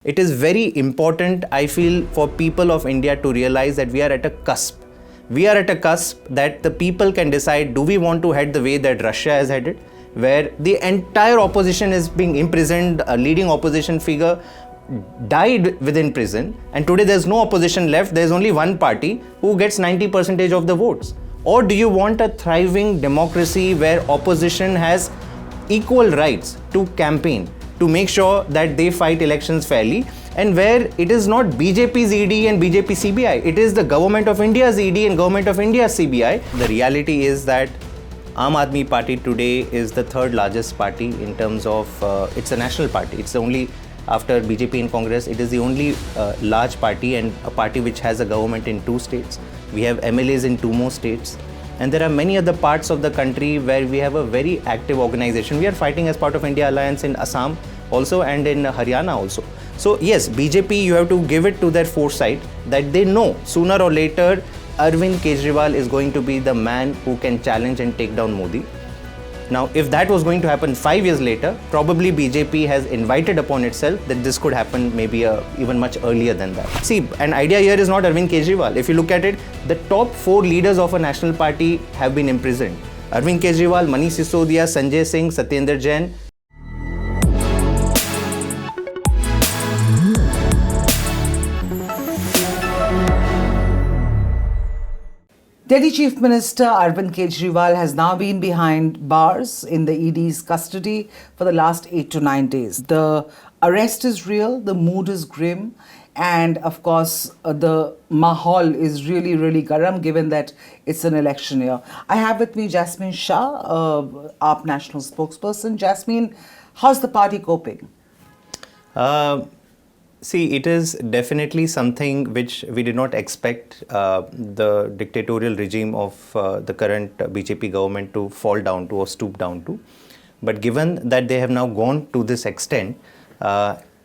It is very important, I feel, for people of India to realize that we are at a cusp. We are at a cusp that the people can decide, do we want to head the way that Russia has headed, where the entire opposition is being imprisoned, a leading opposition figure died within prison, and today there's no opposition left, there's only one party who gets 90% of the votes. Or do you want a thriving democracy where opposition has equal rights to campaign, to make sure that they fight elections fairly, and where it is not BJP's ED and BJP CBI, it is the Government of India's ED and Government of India's CBI. The reality is that Aam Aadmi Party today is the third largest party in terms of, it's a national party. It's the only, after BJP and Congress, it is the only large party and a party which has a government in 2 states. We have MLAs in 2 more states. And there are many other parts of the country where we have a very active organization. We are fighting as part of India Alliance in Assam also and in Haryana also. So yes, BJP, you have to give it to their foresight that they know sooner or later Arvind Kejriwal is going to be the man who can challenge and take down Modi. Now, if that was going to happen 5 years later, probably BJP has invited upon itself that this could happen maybe even much earlier than that. See, an idea here is not Arvind Kejriwal. If you look at it, the top 4 leaders of a national party have been imprisoned. Arvind Kejriwal, Manish Sisodia, Sanjay Singh, Satyendra Jain. Delhi Chief Minister Arvind Kejriwal has now been behind bars in the ED's custody for the last 8 to 9 days. The arrest is real, the mood is grim, and of course the mahal is really, really garam given that it's an election year. I have with me Jasmine Shah, AAP national spokesperson. Jasmine, how's the party coping? See, it is definitely something which we did not expect the dictatorial regime of the current BJP government to fall down to or stoop down to. But given that they have now gone to this extent,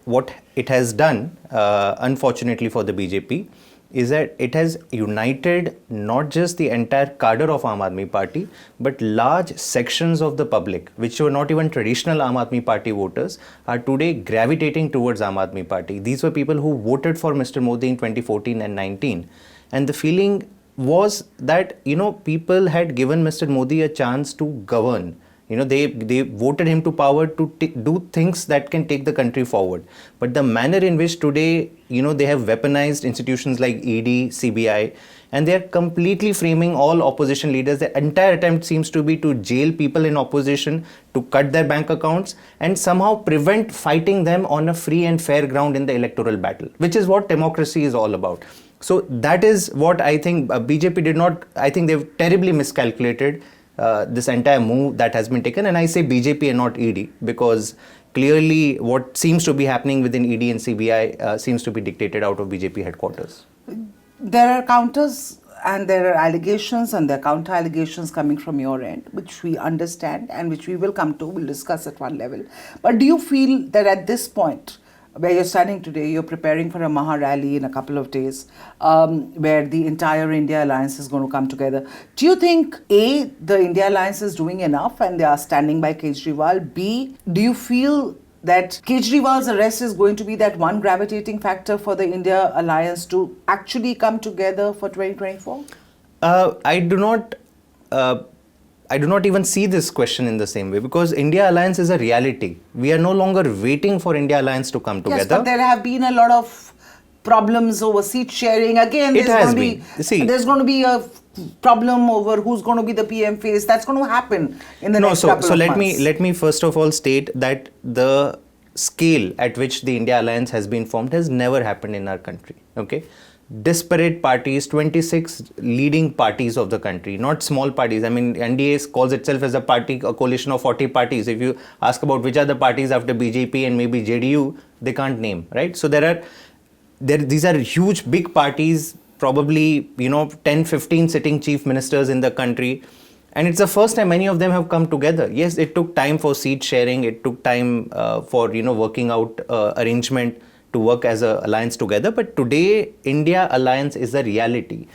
what it has done, unfortunately for the BJP, is that it has united not just the entire cadre of Aam Aadmi Party, but large sections of the public, which were not even traditional Aam Aadmi Party voters, are today gravitating towards Aam Aadmi Party. These were people who voted for Mr. Modi in 2014 and 19. And the feeling was that, people had given Mr. Modi a chance to govern. They voted him to power to do things that can take the country forward. But the manner in which today, they have weaponized institutions like ED, CBI, and they are completely framing all opposition leaders. The entire attempt seems to be to jail people in opposition, to cut their bank accounts, and somehow prevent fighting them on a free and fair ground in the electoral battle, which is what democracy is all about. So that is what I think BJP did not, I think they've terribly miscalculated this entire move that has been taken. And I say BJP and not ED because clearly what seems to be happening within ED and CBI seems to be dictated out of BJP headquarters. There are counters and there are allegations and there are counter allegations coming from your end, which we understand and which we will come to, we'll discuss at one level. But do you feel that at this point, where you're standing today, you're preparing for a Maha rally in a couple of days, where the entire India Alliance is going to come together. Do you think, A, the India Alliance is doing enough and they are standing by Kejriwal? B, do you feel that Kejriwal's arrest is going to be that one gravitating factor for the India Alliance to actually come together for 2024? I do not even see this question in the same way because India Alliance is a reality. We are no longer waiting for India Alliance to come together. Yes, but there have been a lot of problems over seat sharing. Again, there's going to be a problem over who's going to be the PM face. That's going to happen in the next couple of months. Let me first of all state that the scale at which the India Alliance has been formed has never happened in our country. Okay. Disparate parties, 26 leading parties of the country, not small parties. I mean, NDA calls itself as a coalition of 40 parties. If you ask about which are the parties after BJP and maybe JDU, they can't name, right? So these are huge, big parties, probably, 10, 15 sitting chief ministers in the country. And it's the first time many of them have come together. Yes, it took time for seat sharing. It took time for, working out arrangement to work as an alliance together. But today, India Alliance is a reality.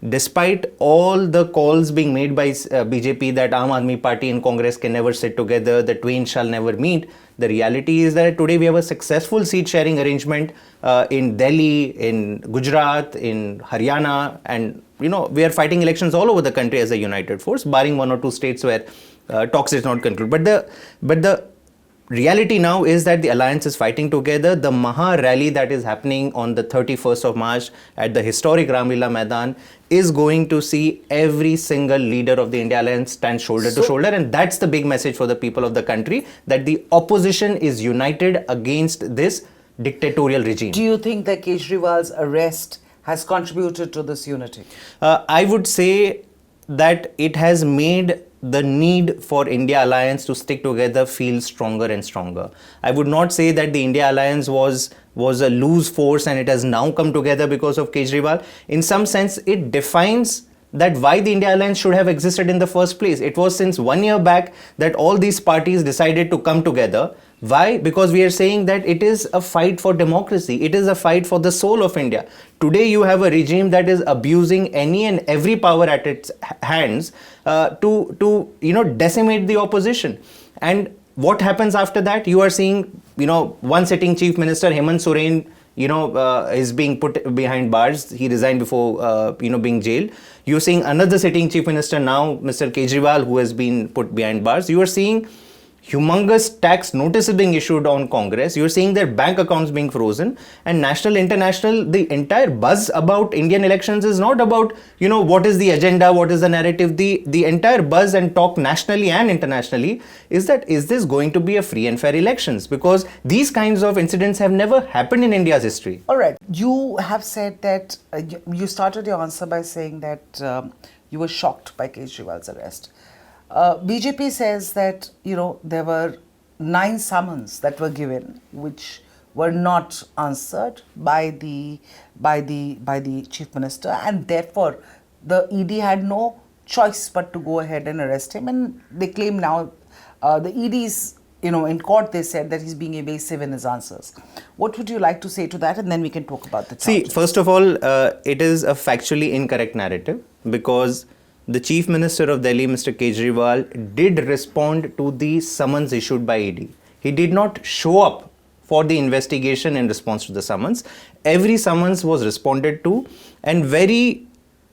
despite all the calls being made by BJP that Aam Aadmi Party and Congress can never sit together, the twain shall never meet, the reality is that today we have a successful seat sharing arrangement in Delhi, in Gujarat, in Haryana, and we are fighting elections all over the country as a united force, barring one or two states where talks is not concluded. But the reality now is that the alliance is fighting together. The Maha rally that is happening on the 31st of March at the historic Ramlila Maidan is going to see every single leader of the India alliance stand shoulder to shoulder, and that's the big message for the people of the country, that the opposition is united against this dictatorial regime. Do you think that Kejriwal's arrest has contributed to this unity? I would say that it has made the need for India alliance to stick together feel stronger and stronger. I would not say that the India alliance was a loose force and it has now come together because of Kejriwal. In some sense, it defines that why the India alliance should have existed in the first place. It was since 1 year back that all these parties decided to come together. Why? Because we are saying that it is a fight for democracy. It is a fight for the soul of India. Today you have a regime that is abusing any and every power at its hands to decimate the opposition. And what happens after that? You are seeing, one sitting chief minister, Hemant Soren, is being put behind bars. He resigned before, being jailed. You're seeing another sitting chief minister now, Mr. Kejriwal, who has been put behind bars. You are seeing humongous tax notices being issued on Congress. You're seeing their bank accounts being frozen, and national, international, the entire buzz about Indian elections is not about, what is the agenda, what is the narrative. The entire buzz and talk nationally and internationally is that, is this going to be a free and fair elections? Because these kinds of incidents have never happened in India's history. All right. You have said that, you started your answer by saying that you were shocked by Kejriwal's arrest. BJP says that there were 9 summons that were given which were not answered by the chief minister, and therefore the ED had no choice but to go ahead and arrest him. And they claim now the ED's in court they said that he's being evasive in his answers. What would you like to say to that, and then we can talk about the charges? See, first of all, it is a factually incorrect narrative, because the Chief Minister of Delhi, Mr. Kejriwal, did respond to the summons issued by ED. He did not show up for the investigation in response to the summons. Every summons was responded to, and very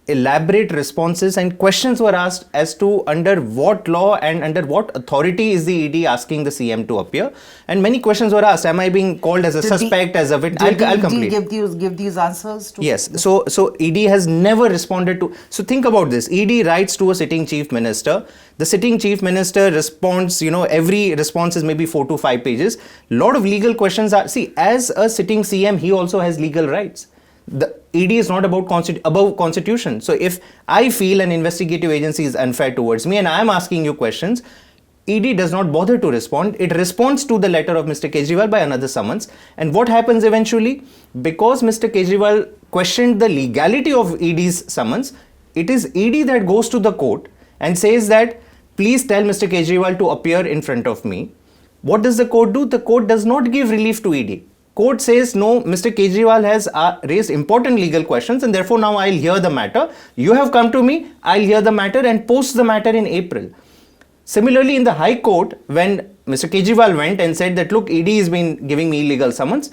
elaborate responses and questions were asked as to under what law and under what authority is the ED asking the CM to appear. And many questions were asked. Am I being called as a suspect, as a witness? I'll complete. Give these answers to? Yes. So ED has never responded to. So think about this. ED writes to a sitting chief minister. The sitting chief minister responds, every response is maybe 4 to 5 pages. Lot of legal questions are, see, as a sitting CM, he also has legal rights. The ED is not above constitution. So if I feel an investigative agency is unfair towards me and I am asking you questions, ED does not bother to respond. It responds to the letter of Mr. Kejriwal by another summons. And what happens eventually? Because Mr. Kejriwal questioned the legality of ED's summons, it is ED that goes to the court and says that, please tell Mr. Kejriwal to appear in front of me. What does the court do? The court does not give relief to ED. Court says, no, Mr. Kejriwal has raised important legal questions and therefore now I'll hear the matter. You have come to me, I'll hear the matter and post the matter in April. Similarly, in the High Court, when Mr. Kejriwal went and said that, look, ED has been giving me illegal summons,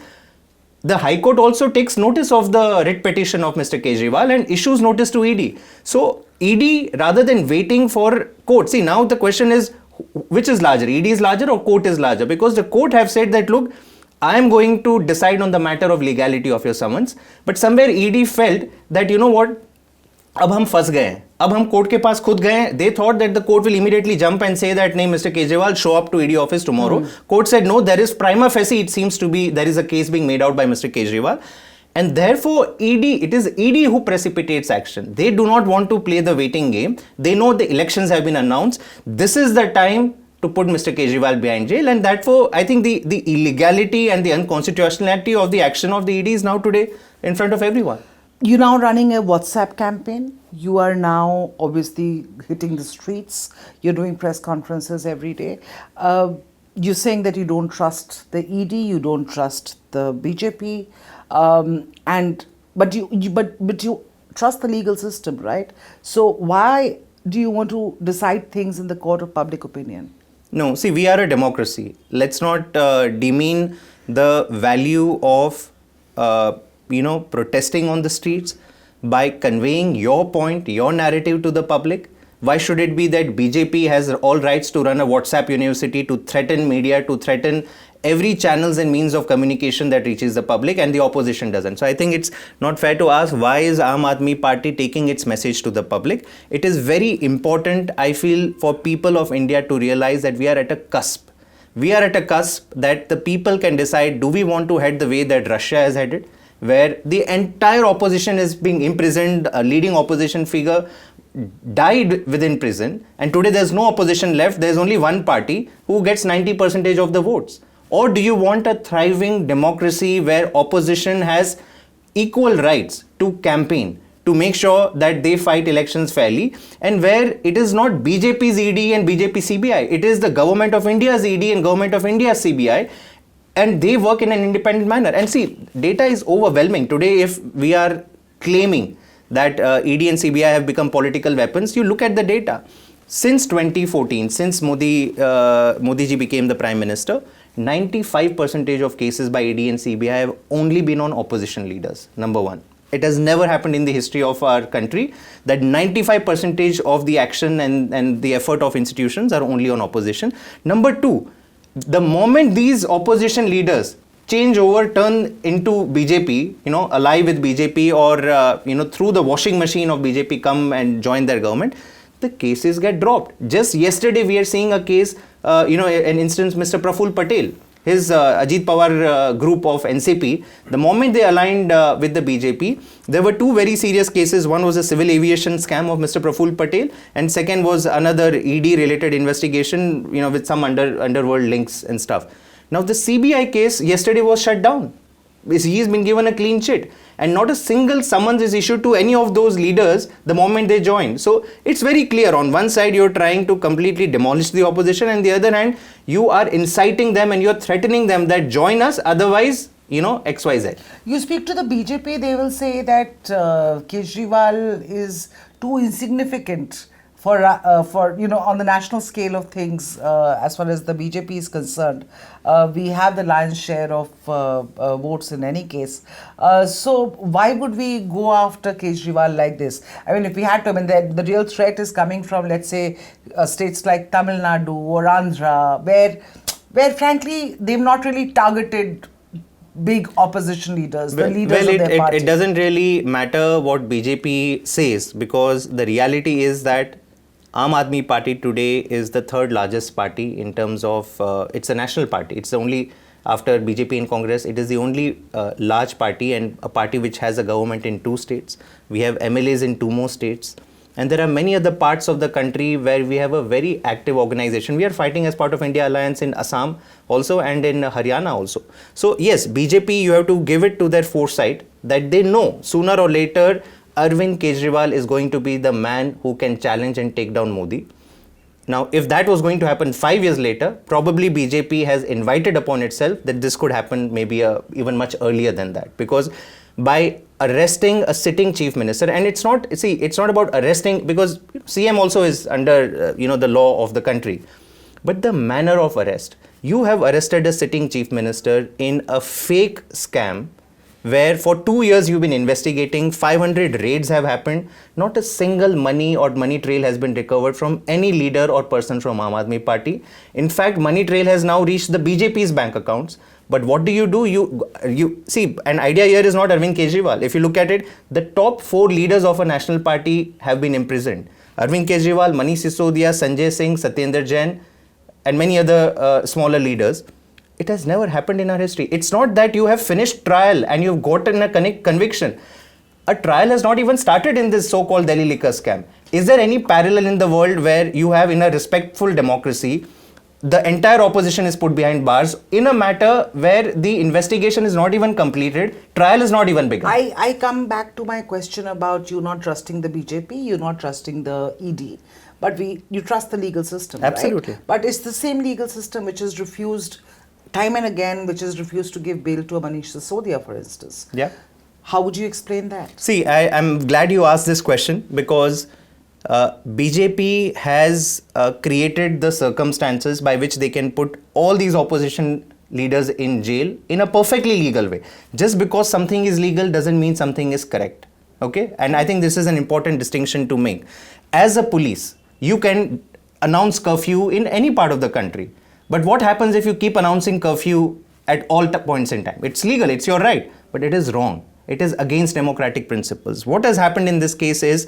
the High Court also takes notice of the writ petition of Mr. Kejriwal and issues notice to ED. So, ED, rather than waiting for court, see, now the question is, which is larger, ED is larger or court is larger? Because the court have said that, look, I am going to decide on the matter of legality of your summons. But somewhere ED felt that, you know what, अब हम फंस गए हैं, अब हम court के पास खुद गए. They thought that the court will immediately jump and say that, नहीं, Mr. Kejriwal, show up to ED office tomorrow. Court said, no, there is prima facie, it seems to be, there is a case being made out by Mr. Kejriwal. And therefore, it is ED who precipitates action. They do not want to play the waiting game. They know the elections have been announced. This is the time to put Mr. Kejriwal behind jail, and therefore I think the illegality and the unconstitutionality of the action of the ED is now today in front of everyone. You're now running a WhatsApp campaign. You are now obviously hitting the streets. You're doing press conferences every day. You're saying that you don't trust the ED, you don't trust the BJP, but you trust the legal system, right? So why do you want to decide things in the court of public opinion? No, see, we are a democracy. Let's not demean the value of, protesting on the streets by conveying your point, your narrative to the public. Why should it be that BJP has all rights to run a WhatsApp university, to threaten media, to threaten every channels and means of communication that reaches the public, and the opposition doesn't? So I think it's not fair to ask why is Aam Aadmi Party taking its message to the public. It is very important, I feel, for people of India to realize that we are at a cusp. We are at a cusp that the people can decide, do we want to head the way that Russia has headed, where the entire opposition is being imprisoned, a leading opposition figure died within prison, and today there's no opposition left. There's only one party who gets 90% of the votes. Or do you want a thriving democracy where opposition has equal rights to campaign, to make sure that they fight elections fairly, and where it is not BJP's ED and BJP CBI, it is the government of India's ED and government of India's CBI, and they work in an independent manner. And see, data is overwhelming. Today, if we are claiming that ED and CBI have become political weapons, you look at the data. Since 2014, since Modi ji became the Prime Minister, 95% of cases by ED and CBI have only been on opposition leaders, number one. It has never happened in the history of our country that 95% of the action and the effort of institutions are only on opposition. Number two, the moment these opposition leaders change over, turn into BJP, ally with BJP, or, through the washing machine of BJP come and join their government, the cases get dropped. Just yesterday, we are seeing a case, an instance, Mr. Praful Patel, his Ajit Pawar group of NCP, the moment they aligned with the BJP, there were two very serious cases. One was a civil aviation scam of Mr. Praful Patel, and second was another ED-related investigation, with some underworld links and stuff. Now, the CBI case yesterday was shut down. He's been given a clean chit, and not a single summons is issued to any of those leaders the moment they join. So it's very clear. On one side, you're trying to completely demolish the opposition, and the other hand, you are inciting them and you're threatening them that join us, otherwise, XYZ. You speak to the BJP, they will say that Kejriwal is too insignificant for on the national scale of things, as far as the BJP is concerned. We have the lion's share of votes in any case. So why would we go after Kejriwal like this? I mean, if we had to, the real threat is coming from, let's say, states like Tamil Nadu or Andhra, where frankly, they've not really targeted big opposition leaders, the leaders of their party. It doesn't really matter what BJP says, because the reality is that Aam Aadmi Party today is the third largest party in terms of, it's a national party. It's the only, after BJP and Congress, it is the only large party, and a party which has a government in 2 states. We have MLAs in 2 more states. And there are many other parts of the country where we have a very active organization. We are fighting as part of India Alliance in Assam also, and in Haryana also. So yes, BJP, you have to give it to their foresight that they know sooner or later Arvind Kejriwal is going to be the man who can challenge and take down Modi. Now, if that was going to happen 5 years later, probably BJP has invited upon itself that this could happen maybe even much earlier than that. Because by arresting a sitting chief minister, and it's not about arresting, because CM also is under, the law of the country, but the manner of arrest. You have arrested a sitting chief minister in a fake scam, where for 2 years you've been investigating, 500 raids have happened, not a single money or money trail has been recovered from any leader or person from Aam Aadmi Party. In fact, money trail has now reached the BJP's bank accounts. But what do? You see, an idea here is not Arvind Kejriwal. If you look at it, the top 4 leaders of a national party have been imprisoned. Arvind Kejriwal, Manish Sisodia, Sanjay Singh, Satyendra Jain, and many other smaller leaders. It has never happened in our history. It's not that you have finished trial and you've gotten a conviction. A trial has not even started in this so-called Delhi liquor scam. Is there any parallel in the world where you have, in a respectful democracy, the entire opposition is put behind bars in a matter where the investigation is not even completed, trial is not even begun? I come back to my question about you not trusting the BJP, you not trusting the ED. But you trust the legal system, absolutely, right? But it's the same legal system which has refused time and again, which has refused to give bail to a Manish Sisodia, for instance. Yeah. How would you explain that? See, I'm glad you asked this question because BJP has created the circumstances by which they can put all these opposition leaders in jail in a perfectly legal way. Just because something is legal doesn't mean something is correct. Okay? And I think this is an important distinction to make. As a police, you can announce curfew in any part of the country. But what happens if you keep announcing curfew at all points in time? It's legal, it's your right, but it is wrong. It is against democratic principles. What has happened in this case is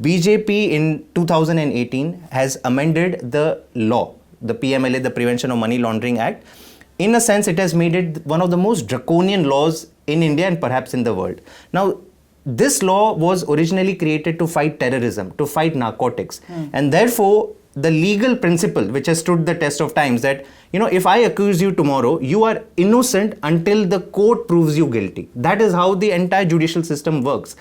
BJP in 2018 has amended the law, the PMLA, the Prevention of Money Laundering Act. In a sense, it has made it one of the most draconian laws in India and perhaps in the world. Now, this law was originally created to fight terrorism, to fight narcotics. And therefore, the legal principle which has stood the test of times that, if I accuse you tomorrow, you are innocent until the court proves you guilty. That is how the entire judicial system works.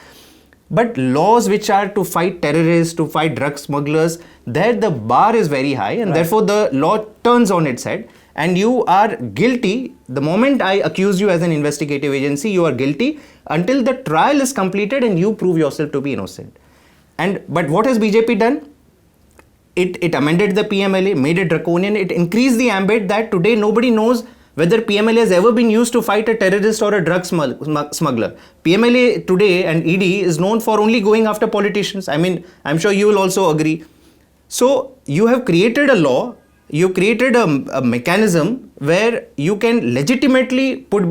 But laws which are to fight terrorists, to fight drug smugglers, there the bar is very high and therefore the law turns on its head and you are guilty. The moment I accuse you as an investigative agency, you are guilty until the trial is completed and you prove yourself to be innocent. But what has BJP done? It amended the PMLA, made it draconian, it increased the ambit that today nobody knows whether PMLA has ever been used to fight a terrorist or a drug smuggler. PMLA today and ED is known for only going after politicians. I mean, I'm sure you will also agree. So you have created a law, you created a mechanism where you can legitimately put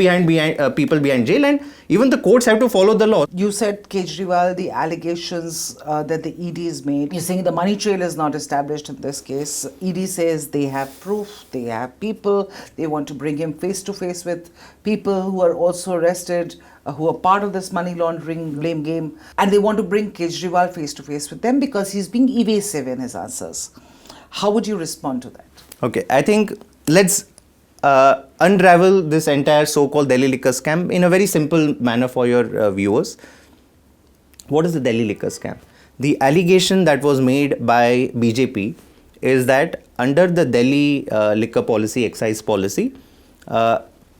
people behind jail and even the courts have to follow the law. You said Kejriwal, the allegations that the ED is made. You're saying the money trail is not established in this case. ED says they have proof, they have people, they want to bring him face to face with people who are also arrested, who are part of this money laundering blame game. And they want to bring Kejriwal face to face with them because he's being evasive in his answers. How would you respond to that? Okay, I think let's unravel this entire so-called Delhi liquor scam in a very simple manner for your viewers. What is the Delhi liquor scam? The allegation that was made by BJP is that under the Delhi liquor policy, excise policy,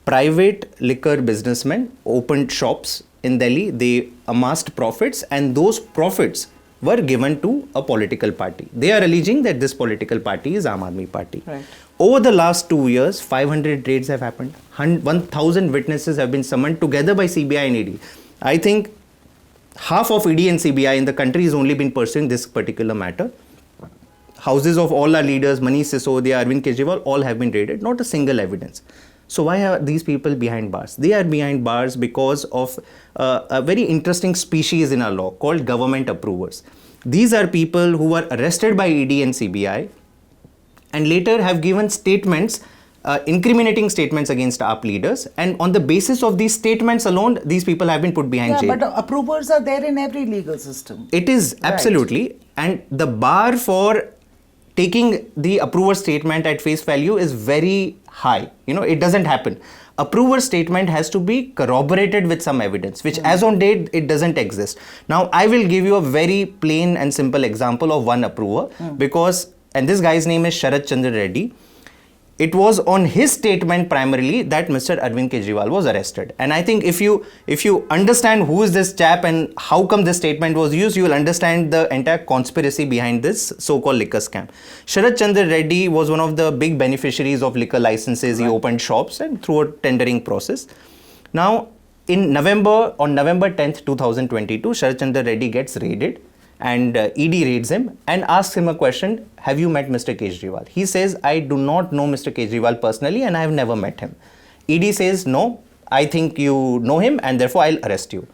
private liquor businessmen opened shops in Delhi, they amassed profits and those profits were given to a political party. They are alleging that this political party is Aadmi party. Right. Over the last 2 years, 500 raids have happened. 1,000 witnesses have been summoned together by CBI and ED. I think half of ED and CBI in the country has only been pursuing this particular matter. Houses of all our leaders, Manish Sisodia, Arvind Kejriwal, all have been raided. Not a single evidence. So why are these people behind bars? They are behind bars because of a very interesting species in our law called government approvers. These are people who were arrested by ED and CBI and later have given statements, incriminating statements against AAP leaders, and on the basis of these statements alone, these people have been put behind jail. But approvers are there in every legal system. It is, absolutely. And the bar for taking the approver statement at face value is very high. It doesn't happen. Approver statement has to be corroborated with some evidence, which as on date, it doesn't exist. Now, I will give you a very plain and simple example of one approver and this guy's name is Sharat Chandra Reddy. It was on his statement primarily that Mr. Arvind Kejriwal was arrested. And I think if you understand who is this chap and how come this statement was used, you will understand the entire conspiracy behind this so-called liquor scam. Sharat Chandra Reddy was one of the big beneficiaries of liquor licenses. He opened shops and through a tendering process. Now, on November 10th, 2022, Sharat Chandra Reddy gets raided. And ED raids him and asks him a question, have you met Mr. Kejriwal? He says, I do not know Mr. Kejriwal personally and I have never met him. ED says, no, I think you know him and therefore I'll arrest you.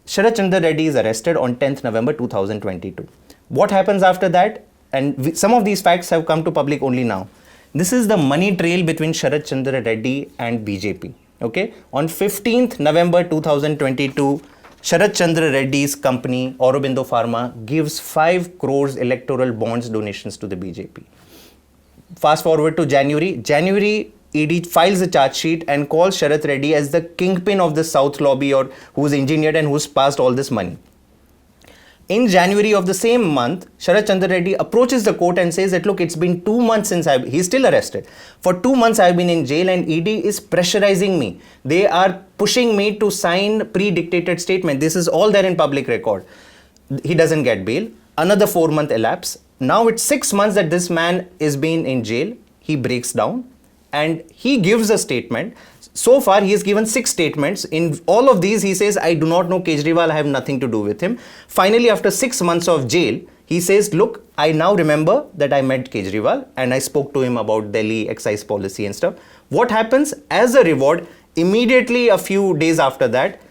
Sharat Chandra Reddy is arrested on 10th November 2022. What happens after that? And some of these facts have come to public only now. This is the money trail between Sharat Chandra Reddy and BJP. Okay? On 15th November 2022, Sharat Chandra Reddy's company, Aurobindo Pharma, gives 5 crores electoral bonds donations to the BJP. Fast forward to January, ED files a charge sheet and calls Sharat Reddy as the kingpin of the South lobby or who's engineered and who's passed all this money. In January of the same month, Sharat Chandra Reddy approaches the court and says that, look, it's been 2 months since he's still arrested. For 2 months I've been in jail and ED is pressurizing me. They are pushing me to sign pre-dictated statement. This is all there in public record. He doesn't get bail. Another 4 months elapse. Now it's 6 months that this man is been in jail. He breaks down and he gives a statement. So far, he has given 6 statements. In all of these, he says, I do not know Kejriwal, I have nothing to do with him. Finally, after 6 months of jail, he says, look, I now remember that I met Kejriwal and I spoke to him about Delhi excise policy and stuff. What happens? As a reward, immediately a few days after that,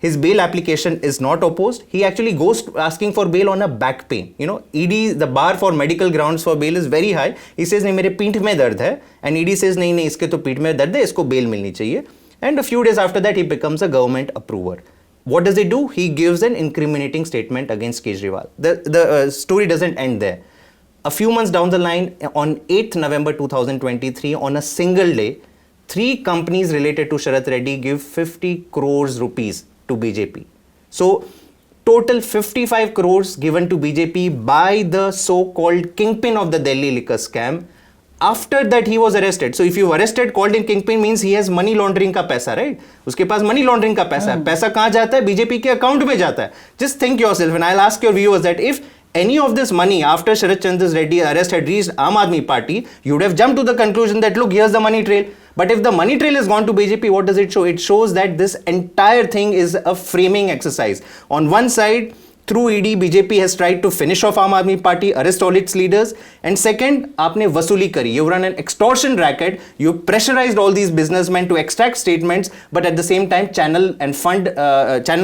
his bail application is not opposed. He actually goes to asking for bail on a back pain. You know, ED, the bar for medical grounds for bail is very high. He says, nahi, mere peeth mein dard hai. And ED says, nahi, nahi, iske to peeth mein dard hai, isko bail milni chahiye. And a few days after that, he becomes a government approver. What does he do? He gives an incriminating statement against Kejriwal. The story doesn't end there. A few months down the line, on 8th November 2023, on a single day, 3 companies related to Sharat Reddy give 50 crores rupees to BJP. So, total 55 crores given to BJP by the so-called kingpin of the Delhi liquor scam. After that, he was arrested. So, if you arrested, called in kingpin means he has money laundering का पैसा, right? उसके पास money laundering का पैसा है. पैसा कहाँ जाता है? BJP के account में जाता है. Just think yourself, and I'll ask your viewers that if any of this money after Sharat Chandra Reddy's arrest had reached Aam Aadmi Party, you would have jumped to the conclusion that, look, here's the money trail. But if the money trail has gone to BJP, what does it show? It shows that this entire thing is a framing exercise. On one side, through ED, BJP has tried to finish off Aam Aadmi Party, arrest all its leaders. And second, aapne vasuli kari. You've run an extortion racket. You pressurized all these businessmen to extract statements, but at the same time, channel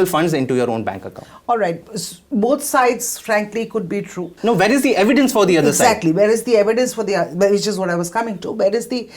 funds into your own bank account. All right. Both sides, frankly, could be true. No, where is the evidence for the other side? Exactly. Where is the evidence for the, which is what I was coming to. Where is the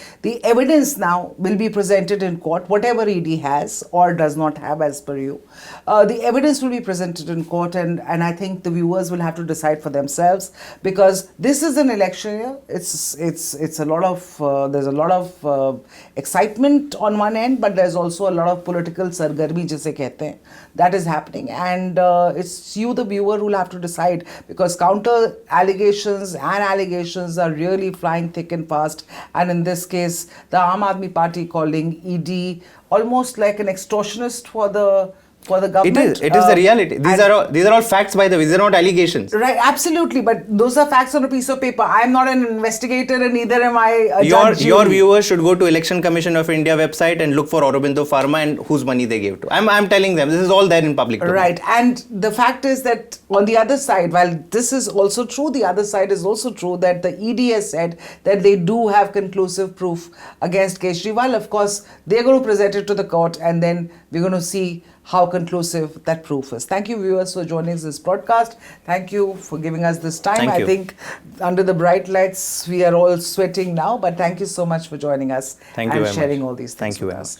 evidence now will be presented in court, whatever ED has or does not have as per you. The evidence will be presented in court, and I think the viewers will have to decide for themselves, because this is an election year. It's a lot of, there's a lot of excitement on one end, but there's also a lot of political sargarmi jise kehte hain, that is happening, and it's you, the viewer, who will have to decide, because counter allegations and allegations are really flying thick and fast. And in this case, the Aam Aadmi Party calling ED almost like an extortionist for the government. It is the reality. These are all facts, by the way. These are not allegations. Right, absolutely. But those are facts on a piece of paper. I am not an investigator, and neither am I a judge. Your viewers should go to Election Commission of India website and look for Aurobindo Pharma and whose money they gave to. I'm telling them, this is all there in public domain. Right. And the fact is that on the other side, while this is also true, the other side is also true that the ED has said that they do have conclusive proof against Kejriwal. Of course, they're going to present it to the court, and then we're going to see how conclusive that proof is. Thank you, viewers, for joining this broadcast. Thank you for giving us this time. I think under the bright lights, we are all sweating now, but thank you so much for joining us and sharing all these things with us.